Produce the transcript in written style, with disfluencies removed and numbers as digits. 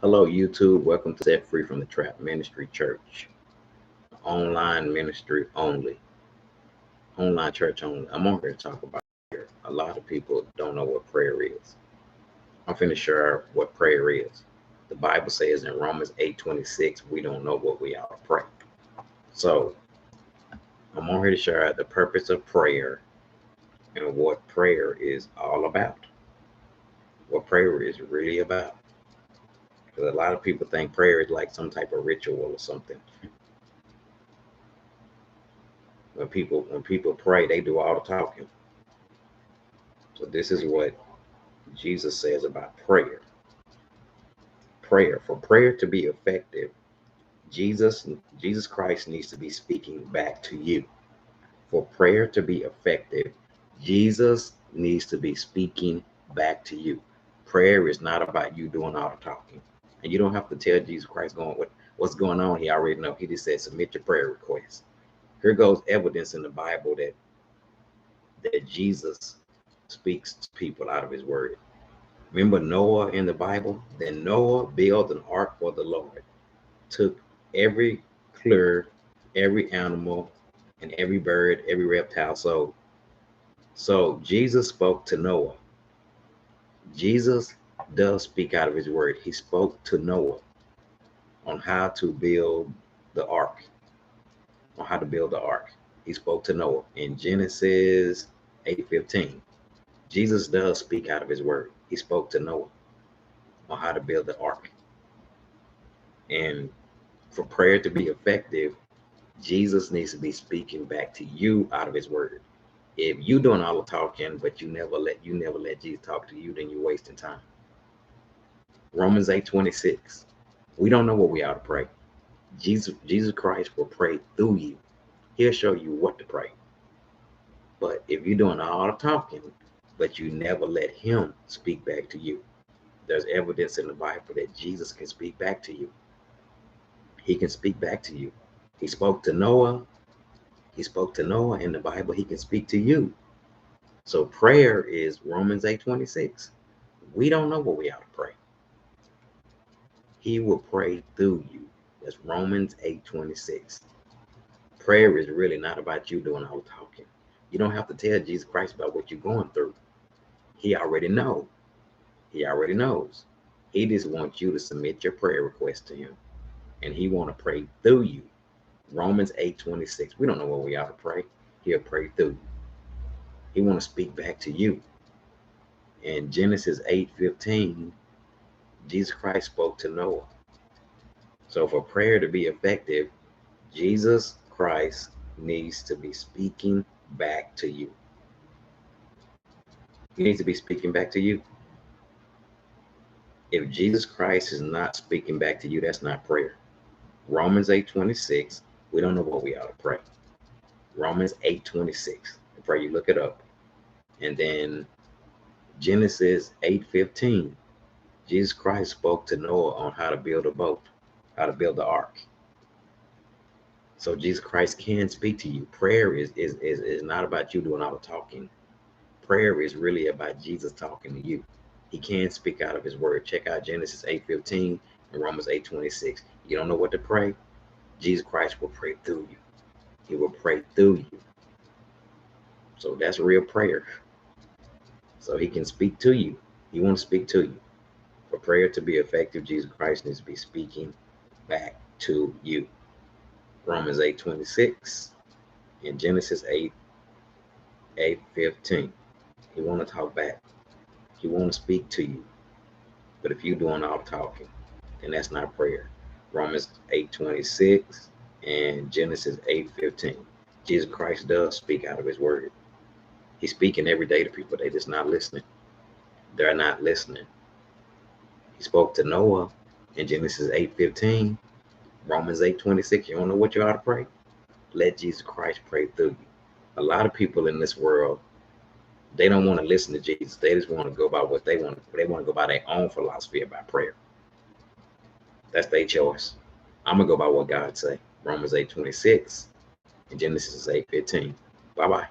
Hello, YouTube. Welcome to Set Free from the Trap Ministry Church. Online ministry only. Online church only. I'm on here to talk about prayer. A lot of people don't know what prayer is. I'm finna share what prayer is. The Bible says in Romans 8:26, we don't know what we ought to pray. So I'm on here to share the purpose of prayer and what prayer is all about. What prayer is really about. Because a lot of people think prayer is like some type of ritual or something. When people pray, they do all the talking. So this is what Jesus says about prayer. Prayer. For prayer to be effective, Jesus Christ needs to be speaking back to you. For prayer to be effective, Jesus needs to be speaking back to you. Prayer is not about you doing all the talking. And you don't have to tell Jesus Christ what's going on. He already know. He just said submit your prayer request. Here goes evidence in the Bible that Jesus speaks to people out of his word. Remember Noah in the Bible? Then Noah built an ark for the Lord, took every clear, every animal, and every bird, every reptile. So Jesus spoke to Noah. Jesus does speak out of his word. He spoke to Noah on how to build the ark, on how to build the ark. He spoke to Noah in Genesis 8:15. Jesus does speak out of his word. He spoke to Noah on how to build the ark. And for prayer to be effective, Jesus needs to be speaking back to you out of his word. If you doing all the talking, but you never let Jesus talk to you, then you're wasting time. Romans 8:26. We don't know what we ought to pray. Jesus Christ will pray through you. He'll show you what to pray. But if you're doing all the talking, but you never let him speak back to you, there's evidence in the Bible that Jesus can speak back to you. He can speak back to you. He spoke to Noah. He spoke to Noah in the Bible. He can speak to you. So prayer is Romans 8:26. We don't know what we ought to pray. He will pray through you. That's Romans 8:26. Prayer is really not about you doing all the talking. You don't have to tell Jesus Christ about what you're going through. He already knows. He already knows. He just wants you to submit your prayer request to him. And he want to pray through you. Romans 8:26. We don't know what we ought to pray. He'll pray through you. He want to speak back to you. In Genesis 8:15, Jesus Christ spoke to Noah. So for prayer to be effective, Jesus Christ needs to be speaking back to you. He needs to be speaking back to you. If Jesus Christ is not speaking back to you, that's not prayer. Romans 8:26, we don't know what we ought to pray. Romans 8:26. I pray you look it up. And then Genesis 8:15, Jesus Christ spoke to Noah on how to build a boat, how to build the ark. So Jesus Christ can speak to you. Prayer is not about you doing all the talking. Prayer is really about Jesus talking to you. He can speak out of his word. Check out Genesis 8:15 and Romans 8:26. You don't know what to pray? Jesus Christ will pray through you. He will pray through you. So that's real prayer. So he can speak to you. He wants to speak to you. For prayer to be effective, Jesus Christ needs to be speaking back to you. Romans 8:26 and Genesis 8:15. He want to talk back. He want to speak to you. But if you're doing all the talking, then that's not prayer. Romans 8:26 and Genesis 8:15. Jesus Christ does speak out of his word. He's speaking every day to people. They're just not listening. They're not listening. He spoke to Noah in Genesis 8:15, Romans 8:26. You don't know what you ought to pray? Let Jesus Christ pray through you. A lot of people in this world, they don't want to listen to Jesus. They just want to go by what they want. They want to go by their own philosophy about prayer. That's their choice. I'm gonna go by what God say. Romans 8:26 and Genesis 8:15. Bye bye.